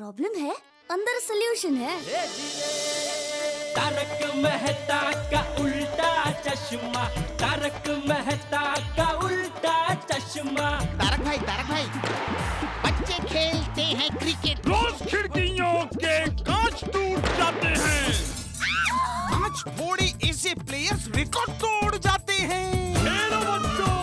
Problem है, अंदर solution है। तारक मेहता का उल्टा चश्मा, तारक मेहता का उल्टा चश्मा। तारक भाई, बच्चे खेलते हैं क्रिकेट, रोज खिड़कियों के कांच टूट जाते हैं। आज थोड़े ऐसे प्लेयर्स रिकॉर्ड तोड़ जाते हैं। खेलो बच्चों।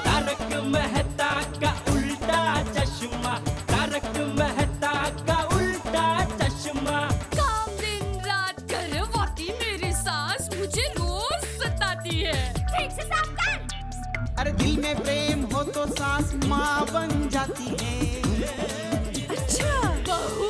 तारक मेहता का उल्टा चश्मा, तारक मेहता का उल्टा चश्मा। काम दिन रात करवाती मेरी सास मुझे रोज सताती है। ठीक से साफ कर। अरे दिल में प्रेम हो तो सास माँ बन जाती है। अच्छा, बहू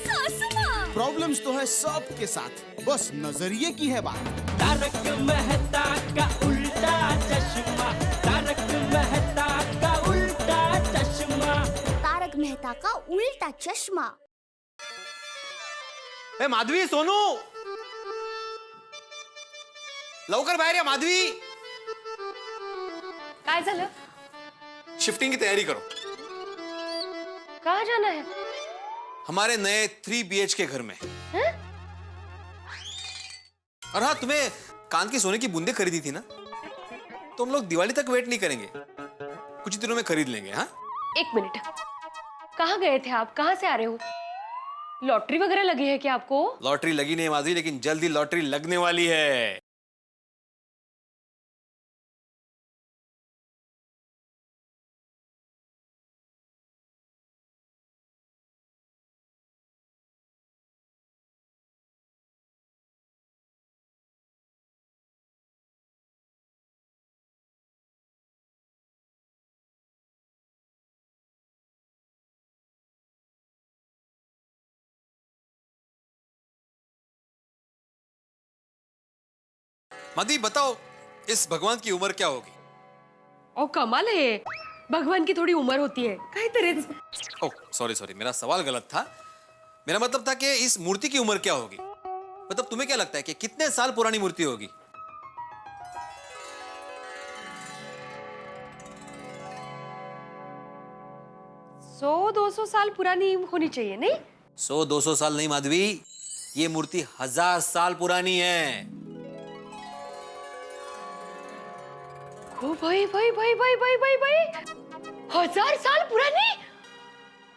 सास माँ। प्रॉब्लम्स तो है सबके साथ, बस नजरिए की है बात। तारक मेहता का उल्टा चश्मा, तारक मेहता का उल्टा चश्मा। तारक मेहता का उल्टा चष्मा। ए माधवी, सोनू, लवकर बाहेर या. माधवी, काय झालं? शिफ्टिंग की तैयारी करो. कहाँ जाना है? हमारे नए 3 BHK घर में. और हाँ, तुम्हें कान की सोने की बूंदे खरीदी थी ना, तो हम लोग दिवाली तक वेट नहीं करेंगे, कुछ ही दिनों में खरीद लेंगे. हाँ, एक मिनट, कहाँ गए थे आप? कहाँ से आ रहे हो? लॉटरी वगैरह लगी है क्या आपको? लॉटरी लगी नहीं माधवी, लेकिन जल्द ही लॉटरी लगने वाली है. माधवी बताओ, इस भगवान की उम्र क्या होगी? ओ कमाल है, भगवान की थोड़ी उम्र होती है. काहीतरीच. ओह सॉरी, मेरा सवाल गलत था. मेरा मतलब था कि इस मूर्ति की उम्र क्या होगी. मतलब तुम्हें क्या लगता है कि कितने साल पुरानी मूर्ति होगी? सौ 200 साल पुरानी होनी चाहिए नहीं? 100-200 साल नहीं माधवी, ये मूर्ति 1000 साल पुरानी है. ओ भाई 1000 साल पुरानी.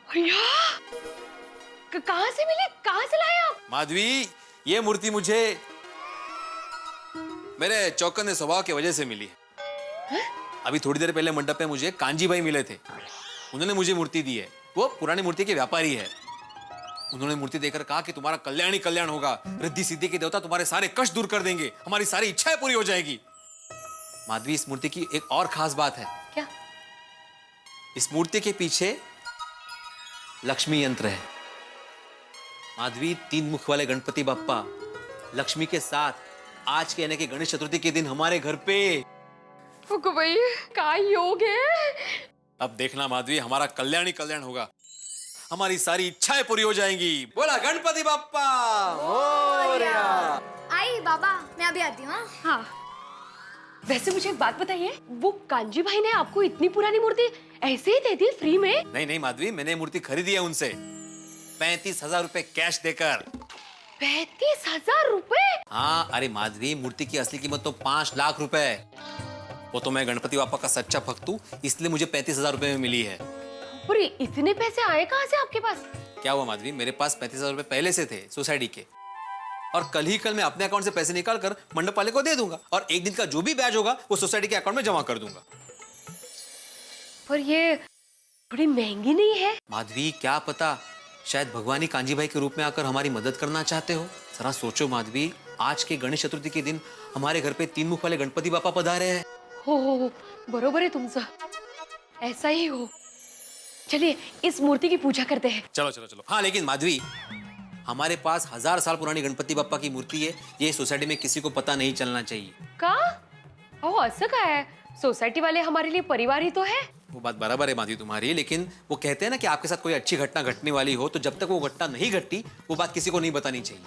भैया, कहाँ से मिली? कहाँ से लाए आप? माधवी, ये मूर्ति मुझे मेरे चौकन्ने स्वभाव की वजह से मिली है. अभी थोड़ी देर पहले मंडप में मुझे कांजी भाई मिले थे. उन्होंने मुझे मूर्ति दी है. वो पुरानी मूर्ति के व्यापारी है. उन्होंने मूर्ति देकर कहा कि तुम्हारा कल्याण ही कल्याण होगा, रिद्धि सिद्धि के देवता तुम्हारे सारे कष्ट दूर कर देंगे, हमारी सारी इच्छाएं पूरी हो जाएगी. माधवी, इस मूर्ति की एक और खास बात है. क्या? इस मूर्ति के पीछे लक्ष्मी यंत्र है. माधवी, 3 मुख वाले गणपति बप्पा लक्ष्मी के साथ आज के यानी कि गणेश चतुर्थी के दिन हमारे घर पे. फुकू भाई, क्या योग है? अब देखना माधवी, हमारा कल्याण ही कल्याण होगा, हमारी सारी इच्छाएं पूरी हो जाएंगी. बोला गणपति बप्पा मोरया. आई बाबा, मैं अभी आती हूँ. हाँ, वैसे मुझे एक बात बताइए, वो कांजी भाई ने आपको इतनी पुरानी मूर्ति ऐसे ही दे दी फ्री में? नहीं माधवी, मैंने मूर्ति खरीदी है उनसे 35,000 रुपए कैश देकर. 35,000 रुपए? हाँ, अरे माधवी, मूर्ति की असली कीमत तो 5 लाख रुपए है. वो तो मैं गणपति बापा का सच्चा भक्त हूँ, इसलिए मुझे 35,000 रुपए में मिली है. और इतने पैसे आए कहाँ से आपके पास? क्या हुआ माधवी, मेरे पास 35,000 रुपए पहले से थे सोसाइटी के, और कल मैं अपने अकाउंट से पैसे निकाल कर मंडप वाले को दे दूंगा, और एक दिन का जो भी ब्याज होगा वो सोसाइटी के अकाउंट में जमा कर दूंगा. पर ये थोड़ी महंगी नहीं है? माधवी, क्या पता, शायद भगवान ही कांजी भाई के रूप में आकर हमारी मदद करना चाहते हो. जरा सोचो माधवी, आज के गणेश चतुर्थी के दिन हमारे घर पे 3 मुख वाले गणपति बापा पधारे हैं. हो, बरोबर है तुमचं. ऐसा ही हो. चलिए इस मूर्ति की पूजा करते हैं. चलो. हाँ, लेकिन माधवी, हमारे पास 1000 साल पुरानी गणपति बापा की मूर्ति है, ये सोसाइटी में किसी को पता नहीं चलना चाहिए. का? ओ असं काय? सोसाइटी वाले हमारे लिए परिवार ही तो है. वो बात बराबर है माधवी तुम्हारी, लेकिन वो कहते हैं ना कि आपके साथ कोई अच्छी घटना घटने वाली हो तो जब तक वो घटना नहीं घटती वो बात किसी को नहीं बतानी चाहिए.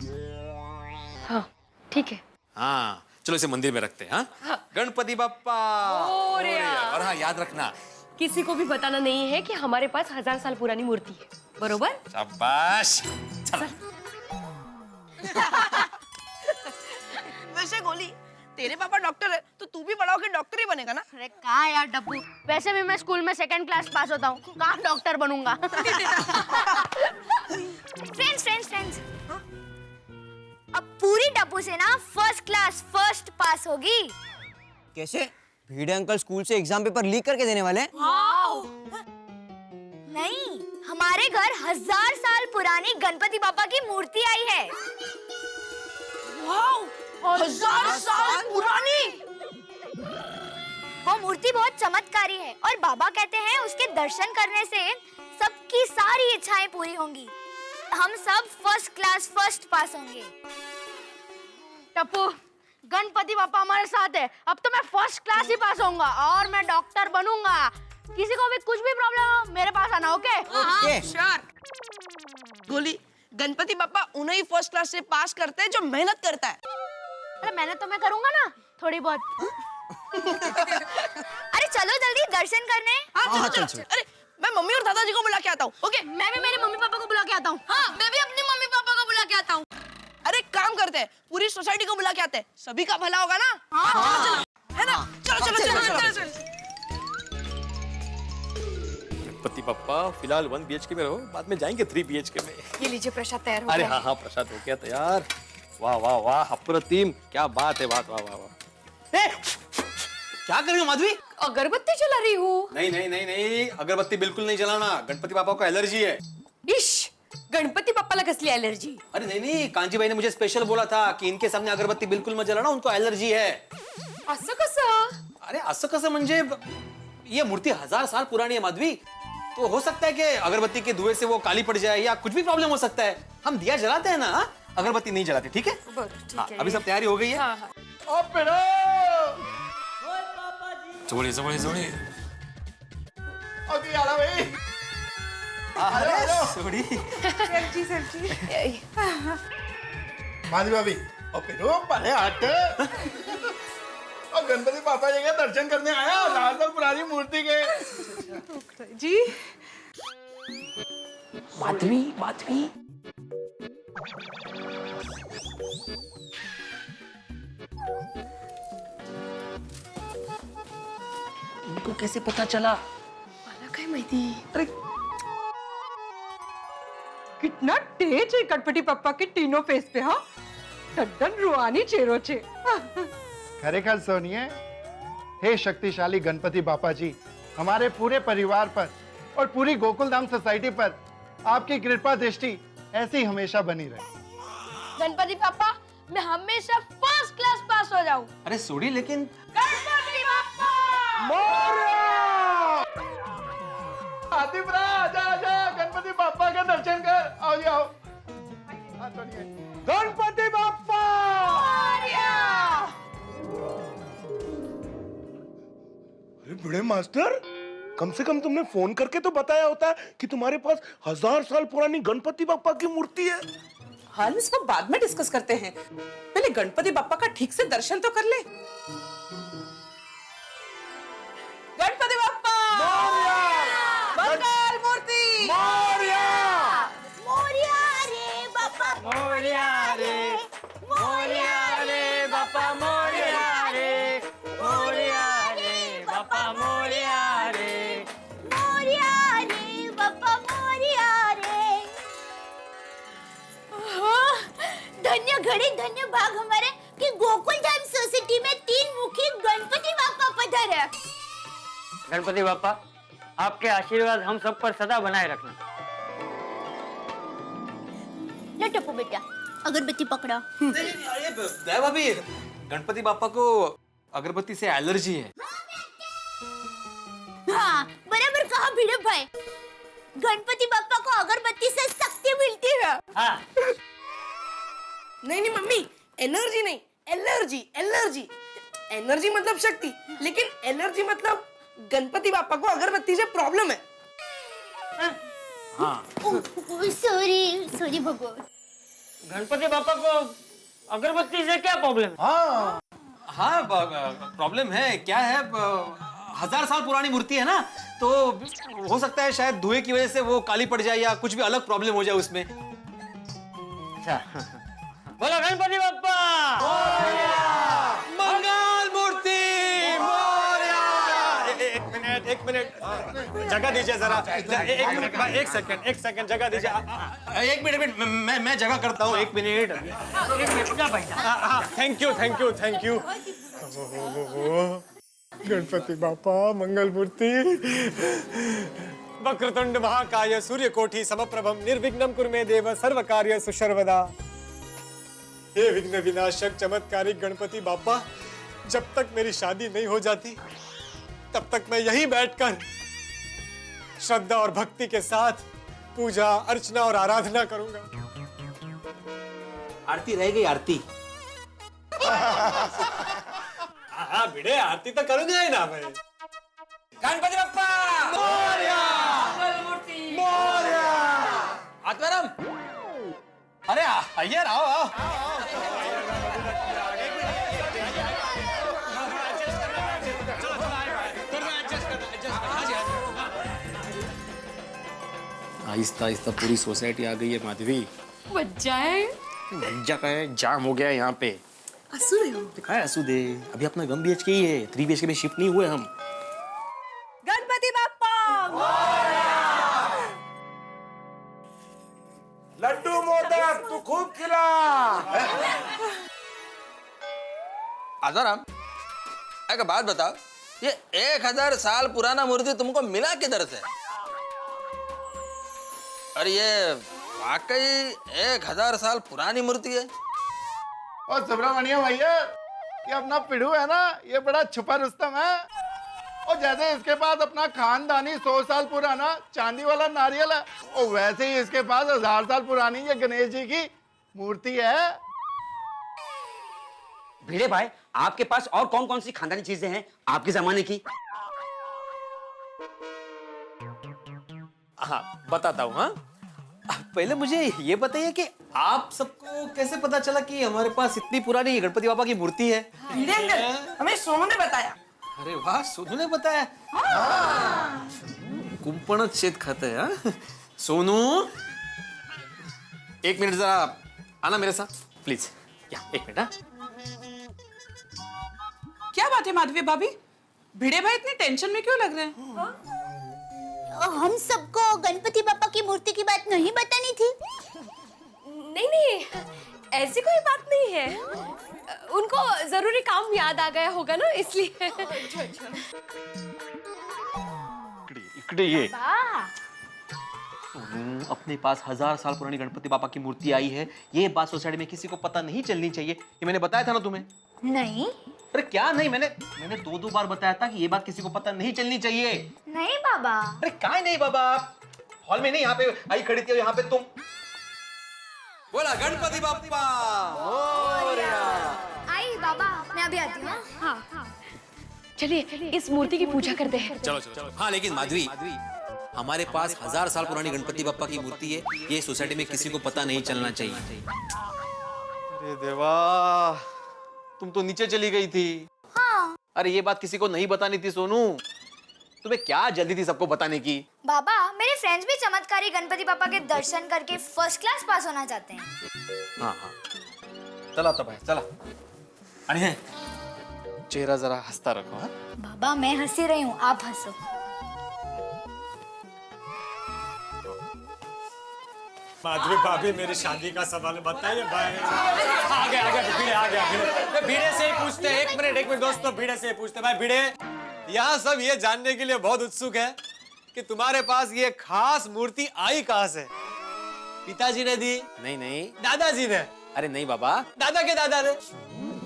हाँ, ठीक है. हाँ, चलो इसे मंदिर में रखते हैं. हाँ, गणपति बप्पा मोरया. और हाँ, याद रखना, किसी को भी बताना नहीं है कि हमारे पास 1000 साल पुरानी मूर्ति है, बरोबर? शाबाश। वैसे गोली, तेरे पापा डॉक्टर है तो तू भी बड़ा होकर डॉक्टर ही बनेगा ना? अरे कहाँ यार डब्बू, वैसे भी मैं स्कूल में 2nd क्लास पास होता हूँ, कहाँ डॉक्टर बनूंगा। फ्रेंड्स अब पूरी डब्बू से ना 1st क्लास फर्स्ट पास होगी। कैसे? भिड़े अंकल स्कूल से एग्जाम पेपर लीक करके देने वाले हैं? नहीं, हमारे घर 1000 साल पुरानी गणपति बापा की मूर्ति आई है। 1000 साल पुरानी? वो मूर्ति बहुत चमत्कारी है और बाबा कहते हैं उसके दर्शन करने से सबकी सारी इच्छाएं पूरी होंगी। हम सब 1st क्लास फर्स्ट पास होंगे। टप्पू, गणपति बापा हमारे साथ है, अब तो मैं 1st क्लास ही पास होऊंगा और मैं डॉक्टर बनूंगा। किसी को भी कुछ भी प्रॉब्लम हो मेरे पास आना, ओके? ओके। श्योर। गोली, गणपति बापा उन्हें ही 1st क्लास से पास करते हैं जो मेहनत करता है। अरे मेहनत तो मैं करूंगा ना, थोड़ी बहुत। अरे चलो जल्दी दर्शन करने। हाँ, चलो। अरे मैं मम्मी और दादाजी को बुला के आता हूँ, ओके? मैं भी मेरे मम्मी पापा को बुला के आता हूँ। हाँ, मैं भी अपनी मम्मी पापा को बुला के आता हूँ। अरे काम करते हैं, पूरी सोसाइटी को बुला के आते हैं, सभी का भला होगा ना? हाँ, चलो, है ना? चलो। गणपति बप्पा फिलहाल 1 BHK में रहो, बाद में जाएंगे 3 BHK में। ये लीजिए प्रसाद तैयार हो अरे गया। हाँ, प्रसाद हो गया तैयार। वाह वाह वाह, अप्रतिम, क्या बात है, बात, वाह वाह वाह। क्या कर रही हो माधवी? अगरबत्ती जला रही हूँ। नहीं, अगरबत्ती बिल्कुल नहीं जलाना, गणपति पापा को एलर्जी है। इश, गणपती बाप्पाला कसली एलर्जी? अरे नहीं, कांजी भाई ने मुझे स्पेशल बोला था कि इनके सामने अगरबत्ती बिल्कुल मत जलाना, उनको एलर्जी है। असं कसं? अरे असं कसं म्हणजे ये मूर्ति 1000 साल पुरानी है माधवी, तो हो सकता है कि अगरबत्ती के धुएं से वो काली पड़ जाए या कुछ भी प्रॉब्लम हो सकता है। हम दिया जलाते हैं ना, अगरबत्ती नहीं जलाते, ठीक है? ठीक है। अभी सब तैयारी हो गई है। हाँ। सोड़ी अभी आ रहा भाई। सोड़ी माधवी भाभी, और फिर वो पहले हट। और गणपति पापा जी के दर्शन करने आया 1000 साल पुरानी मूर्ति के। जी माधवी इनको कैसे पता चला? मला काय माहिती? अरे कितना तेज है गणपति पापा के तीनों फेस पे, हाँ? टड्डन रुआनी चेहरों छे। खरेखर सोनिए, हे शक्तिशाली गणपति बापा जी, हमारे पूरे परिवार पर और पूरी गोकुलधाम सोसाइटी पर आपकी कृपा दृष्टि ऐसी हमेशा बनी रहे। गणपति पापा, मैं हमेशा 1st क्लास पास हो जाऊं। अरे सोड़ी, लेकिन गणपति पापा! आतिफ आजा, गणपति बापा के दर्शन कर। आओ जी आओ। गणपति बापा! अरे बड़े मास्टर, कम से कम तुमने फोन करके तो बताया होता है कि तुम्हारे पास 1000 साल पुरानी गणपति बापा की मूर्ति है। हम इसको बाद में डिस्कस करते हैं, पहले गणपति बापा का ठीक से दर्शन तो कर ले। गणपति बापा मंगल मूर्ति मोरिया रे बापा, मोरिया रे बापा, मोरिया रे बापा, मोरिया रे। बापा मोरिया रे। धन्य घड़ी धन्य भाग हमारे कि गोकुलधाम सोसाइटी में 3 मुखी गणपति बापा पधारे। गणपति बापा, आपके आशीर्वाद हम सब पर सदा बनाए रखना। ले टप्पू बेटा, अगरबत्ती पकड़ा। अरे दया भाभी, गणपति बापा को अगरबत्ती से एलर्जी है। हाँ, बराबर कहा भिड़े भाई, गणपति बापा को अगरबत्ती से शक्ति मिलती है। हाँ। नहीं मम्मी, एनर्जी नहीं, एलर्जी। एनर्जी मतलब शक्ति, लेकिन एलर्जी मतलब गणपति बापा को अगरबत्ती से प्रॉब्लम है। हाँ। सॉरी भगवान। गणपति बापा को अगरबत्ती से क्या प्रॉब्लम? हाँ, प्रॉब्लम है, क्या है, 1000 साल पुरानी मूर्ति है ना, तो हो सकता है शायद धुएं की वजह से वो काली पड़ जाए या कुछ भी अलग प्रॉब्लम हो जाए उसमें। अच्छा बोलो गणपति बाप्पा मंगल मूर्ति मोरया। एक मिनट जगह दीजिए जरा। एक मिनट भाई, एक सेकंड जगह दीजिए। एक मिनट मैं जगह करता हूँ, 1 मिनट। Thank you. गणपति बापा मंगल मूर्ति। वक्रतुंड महाकाय सूर्यकोटि समप्रभम निर्विघ्नं कुरु मे देव सर्व कार्येषु सर्वदा। हे विघ्न विनाशक चमत्कारिक गणपति बापा, जब तक मेरी शादी नहीं हो जाती तब तक मैं यहीं बैठकर श्रद्धा और भक्ति के साथ पूजा अर्चना और आराधना करूंगा। आरती रह गई, आरती। हाँ भिड़े, आरती तो करूंगा ही ना मैं। गणपति बप्पा मोरया। मोरया। आत्माराम, अरे आइए, आओ। आहिस्ता आहिस्ता पूरी सोसाइटी आ गई है माधवी। बच्चाए मज्जा का है, जाम हो गया है यहाँ पे। असुरे हो। क्या है असुदे, अभी अपना गम BHK ही है, 3 BHK में शिफ्ट नहीं हुए हम। गणपति बाप्पा लड्डू मोदक तू खूब खिला। आसाराम, एक बात बताओ, ये 1000 साल पुराना मूर्ति तुमको मिला किधर से? और ये वाकई 1000 साल पुरानी मूर्ति है? और सुब्रमण्यम भैया, ये अपना पिढ़ू है ना, ये बड़ा छुपा रुस्तम है। और जैसे इसके पास अपना खानदानी 100 साल पुराना चांदी वाला नारियल है, और वैसे ही इसके पास 1000 साल पुरानी ये गणेश जी की मूर्ति है। भिड़े भाई, आपके पास और कौन कौन सी खानदानी चीजें हैं आपके जमाने की? हाँ बताता हूँ। हाँ, पहले मुझे ये बताइए कि आप सबको कैसे पता चला कि हमारे पास इतनी पुरानी गणपति बाबा की मूर्ति है? भिड़े अंकल, हमें सोनू ने बताया। अरे वाह, सोनू ने बताया। कुंपणच शेत खाते हैं। हाँ? सोनू, 1 मिनट जरा आना मेरे साथ प्लीज। या 1 मिनट। हाँ, क्या बात है माधवी भाभी, भिड़े भाई इतनी टेंशन में क्यों लग रहे हैं? हम सबको गणपति पापा की मूर्ति की बात नहीं बतानी थी? नहीं, ऐसी कोई बात नहीं है। उनको जरूरी काम याद आ गया होगा ना, इसलिए। इकड़े ये अपने पास 1000 साल पुरानी गणपति बाबा की मूर्ति आई है, ये बात सोसाइटी में किसी को पता नहीं चलनी चाहिए। ये मैंने बताया था ना तुम्हें? नहीं। अरे क्या नहीं, मैंने 2 बार बताया था कि ये बात किसी को पता नहीं चलनी चाहिए। नहीं बाबा। अरे काय नहीं बाबा, हॉल में नहीं, यहाँ पे आई खड़ी थी, यहाँ पे तुम। बोला गणपति बाप्पा मोरया। आई बाबा, मैं अभी आती हूँ। हाँ, चलिए इस मूर्ति की पूजा करते हैं। चलो। हाँ लेकिन माधवी, हमारे पास 1000 साल पुरानी गणपति बाप्पा की मूर्ति है, ये सोसाइटी में किसी को पता नहीं चलना चाहिए। अरे देवा, तुम तो नीचे चली गई थी। हाँ। अरे ये बात किसी को नहीं बतानी थी सोनू, तुम्हें क्या जल्दी थी सबको बताने की? बाबा, मेरे फ्रेंड्स भी चमत्कारी गणपति पापा के दर्शन करके फर्स्ट क्लास पास होना चाहते हैं। हाँ, चला तो भाई, चला। अरे चेहरा जरा हंसता रखो। हाँ? बाबा, मैं हंसी रही हूँ, आप हंसो। माधवी भाभी, मेरी शादी का सवाल बताइए भाई। आ गया भीड़े से ही पूछते हैं। एक मिनट दोस्तों, भीड़े से ही पूछते हैं। भाई भिड़े, यहाँ सब ये जानने के लिए बहुत उत्सुक है कि तुम्हारे पास ये खास मूर्ति आई कहाँ से? पिताजी ने दी? नहीं। दादाजी ने? अरे नहीं बाबा, दादा के दादा ने?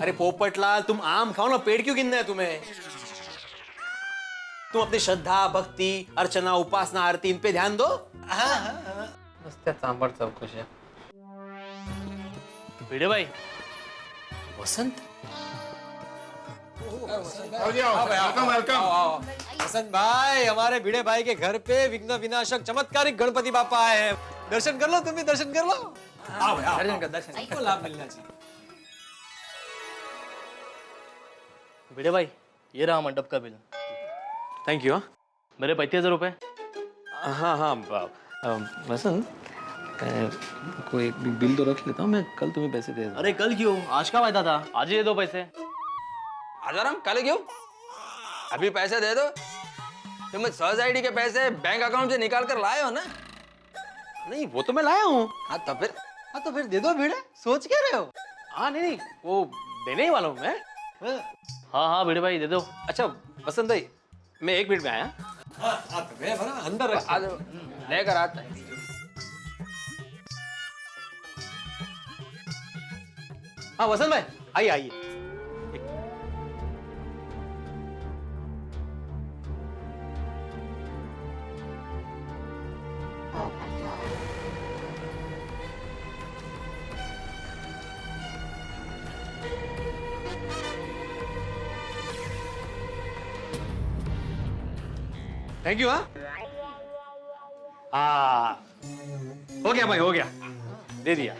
अरे पोपटलाल, तुम आम खाओ ना, पेड़ क्यों गिनना है तुम्हें? तुम अपनी श्रद्धा भक्ति अर्चना उपासना आरती इन पे ध्यान दो। हाँ। सांबर सब कुछ है। भिड़े भाई, वसंत, वेलकम। वसंत भाई, हमारे भिड़े भाई के घर पे विघ्न विनाशक चमत्कारिक गणपति बापा आए हैं। दर्शन कर लो, तुम भी दर्शन कर लो। आओ दर्शन को लाभ मिलना चाहिए। भिड़े भाई, ये रहा मंडप का बिल। Thank you. मेरे 35,000 रुपए। हाँ हाँ वसंत को एक बिल तो रख लेता हूँ मैं, कल तुम्हें पैसे दे दूँ। अरे कल क्यों, आज का वायदा था, आज ही दे दो पैसे। आजाराम कल क्यों, अभी पैसे दे दो। तुम सोसाइटी के पैसे बैंक अकाउंट से निकाल कर लाए हो ना? नहीं वो तो मैं लाया हूँ। हाँ तो फिर दे दो भिड़े, सोच क्या रहे हो? हाँ नहीं वो देने ही वाला हूँ मैं। हाँ भिड़े भाई दे दो। अच्छा वसंत भाई मैं 1 मिनट में आया। अंदर लेकर आता है। हाँ वसंत भाई आइए आइए। Thank you. हाँ हो गया भाई, हो गया, दे दिया।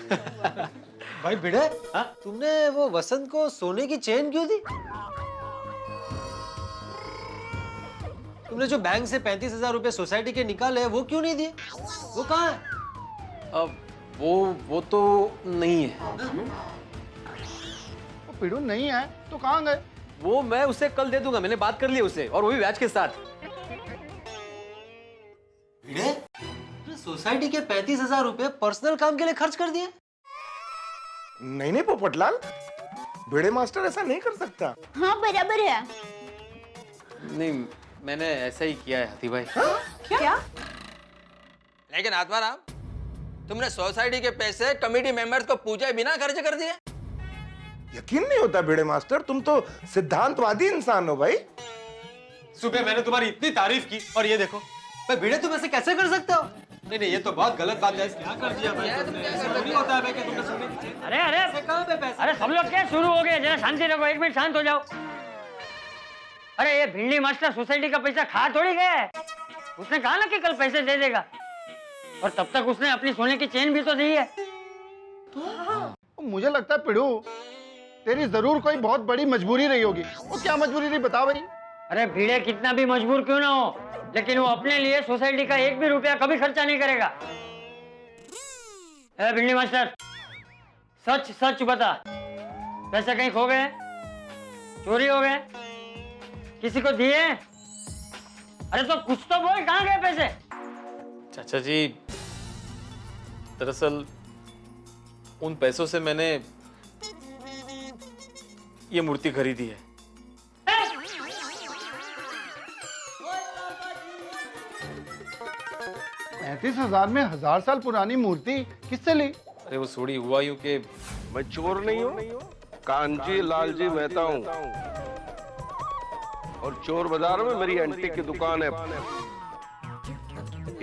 भाई भिड़े, तुमने वो वसंत को सोने की चेन क्यों दी? तुमने जो बैंक से 35,000 रुपए सोसाइटी के निकाले वो क्यों नहीं दिए? वो कहाँ है? अब वो तो नहीं है। वो पिड़ू नहीं है तो कहाँ गए? वो मैं उसे कल दे दूंगा, मैंने बात कर ली उससे, और वो भी ब्याज के साथ। भिड़े, सोसाइटी के 35,000 रुपए पर्सनल काम के लिए खर्च कर दिए? नहीं पोपटलाल, भिड़े मास्टर ऐसा नहीं कर सकता। हाँ बराबर है। नहीं मैंने ऐसा ही किया है हाथी भाई। क्या? लेकिन आत्माराम, तुमने सोसाइटी के पैसे कमेटी मेंबर्स को पूछे बिना खर्च कर दिए। यकीन नहीं होता भिड़े मास्टर, तुम तो सिद्धांतवादी इंसान हो भाई। सुबह मैंने तुम्हारी इतनी तारीफ की और ये देखो। भाई भिड़े तुम ऐसे कैसे कर सकते हो? नहीं ये तो बहुत गलत बात है। क्या कर दिया भाई तुमने? ऐसा नहीं होता है भाई कि तुमने सोने की चेन। अरे सब लोग क्या शुरू हो गए, जरा शांति रखो, 1 मिनट शांत हो जाओ। अरे ये भिंडी मास्टर सोसाइटी का पैसा खा थोड़ी गया है, उसने कहा ना कि कल पैसे दे देगा, और तब तक उसने अपनी सोने की चेन भी तो दी है। मुझे लगता है पिड़ू तेरी जरूर कोई बहुत बड़ी मजबूरी रही होगी। वो क्या मजबूरी रही बता भाई। अरे भिड़े कितना भी मजबूर क्यों ना हो, लेकिन वो अपने लिए सोसाइटी का 1 भी रुपया कभी खर्चा नहीं करेगा। ए भिंडी मास्टर, सच सच बता, पैसे कहीं खो गए, चोरी हो गए, किसी को दिए? अरे तो कुछ तो बोल, कहाँ गए पैसे? चाचा जी दरअसल उन पैसों से मैंने ये मूर्ति खरीदी है। 35,000 में 1000 साल पुरानी मूर्ति किससे ली? अरे वो थोड़ी हुआ यूं कि मैं चोर नहीं हूँ, कांजी लालजी मेहता हूँ, और चोर बाजार में मेरी एंटीक की दुकान है।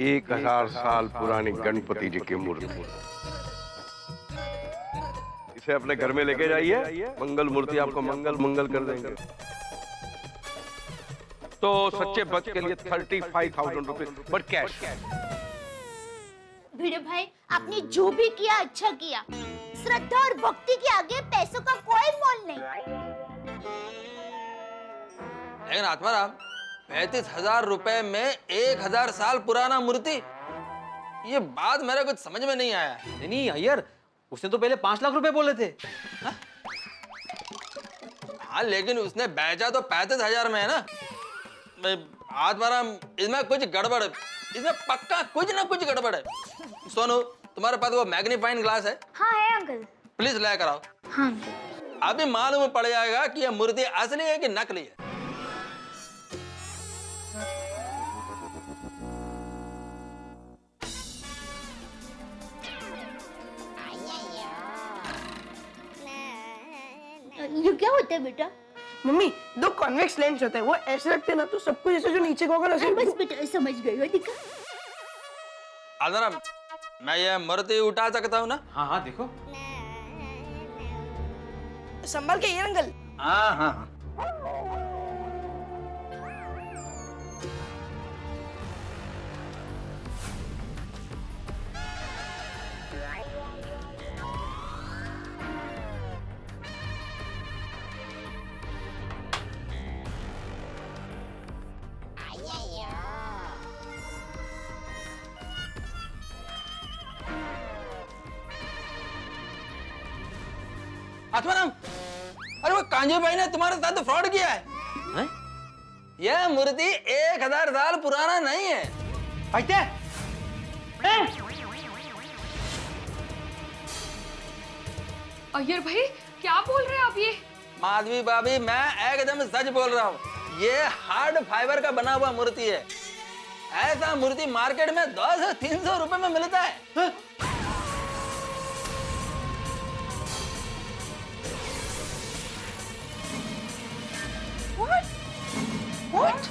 1000 साल पुरानी गणपति जी की मूर्ति, इसे अपने घर में लेके जाइए, मंगल मूर्ति आपको मंगल कर देंगे। तो सच्चे भक्त के लिए 35,000 रुपए बट कैश। भिड़े भाई, आपने जो भी किया अच्छा किया। श्रद्धा और भक्ति के आगे पैसों का कोई मोल नहीं। लेकिन आत्माराम, 35,000 रुपए में 1000 साल पुराना मूर्ति, ये बात मेरे कुछ समझ में नहीं आया। नहीं अय्यर, उसने तो पहले 5 लाख रुपए बोले थे। हाँ लेकिन उसने बेचा तो 35,000 में है ना। आत्माराम, इसमें कुछ गड़बड़ है, इसमें पक्का कुछ ना कुछ गड़बड़ है। सोनू, तुम्हारे पास वो मैग्नीफाइंग ग्लास है? हाँ है अंकल। प्लीज लेकर आओ। हाँ अंकल। अभी मालूम पड़ जाएगा कि यह मूर्ति असली है कि नकली है। ये क्या होता है बेटा? मम्मी, 2 कॉन्वेक्स लेंस होते हैं, वो ऐसे रखते हैं ना तो सब कुछ ऐसे जो नीचे को होगा ना। बस बेटा समझ गई हो, दिखा। आजाराम, मैं ये मूर्ति उठा सकता हूँ ना? हाँ हाँ देखो। संभाल के ये अंकल। हाँ हाँ आत्माराम, अरे वो कांजी भाई ने तुम्हारे साथ फ्रॉड किया है। हैं? यह मूर्ति 1000 साल पुराना नहीं है। अय्यर भाई क्या बोल रहे हैं आप ये? माधवी भाभी, मैं एकदम सच बोल रहा हूँ। ये हार्ड फाइबर का बना हुआ मूर्ति है। ऐसा मूर्ति मार्केट में 200-300 रुपए में मिलता है। What?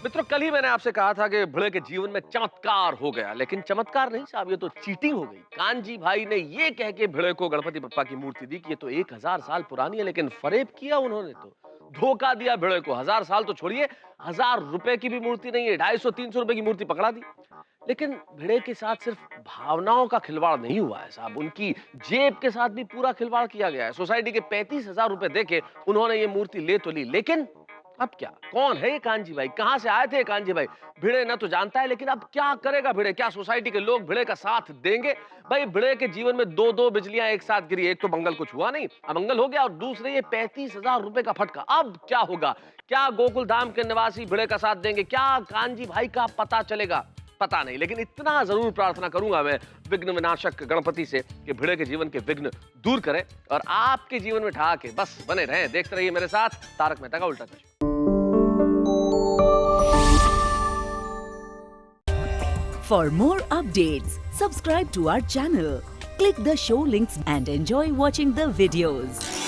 मित्रों, कल ही मैंने आपसे कहा था कि भिड़े के जीवन में चमत्कार हो गया, लेकिन चमत्कार नहीं साहब, ये तो चीटिंग हो गई। कांजी भाई ने ये कह के भिड़े को गणपति बप्पा की मूर्ति दी कि ये तो 1000 साल पुरानी है, लेकिन फरेब किया उन्होंने, तो धोखा दिया भिड़े को। 1000 साल तो छोड़िए, 1000 रुपए की भी मूर्ति नहीं है, 250-300 रुपए की मूर्ति पकड़ा दी। लेकिन भिड़े के साथ सिर्फ भावनाओं का खिलवाड़ नहीं हुआ है साहब, उनकी जेब के साथ भी पूरा खिलवाड़ किया गया है। सोसाइटी के 35,000 रुपए देके उन्होंने ये मूर्ति ले तो ली, लेकिन अब क्या? कौन है ये कांजी भाई? कहां से आए थे कांजी भाई? भिड़े ना तो जानता है, लेकिन अब क्या करेगा भिड़े? क्या सोसाइटी के लोग भिड़े का साथ देंगे? भाई भिड़े के जीवन में 2 बिजलियां एक साथ गिरी। एक तो मंगल कुछ हुआ नहीं, अमंगल हो गया, और दूसरे ये 35,000 रुपए का फटका। अब क्या होगा? क्या गोकुल धाम के निवासी भिड़े का साथ देंगे? क्या कांजी भाई का पता चलेगा? पता नहीं, लेकिन इतना जरूर प्रार्थना करूंगा मैं विघ्न विनाशक गणपति से कि भिड़े के जीवन के विघ्न दूर करे और आपके जीवन में ठहाके बस बने रहें। देखते रहिए मेरे साथ तारक मेहता का उल्टा चश्मा। For more updates, subscribe to our channel, click the show links and enjoy watching the videos.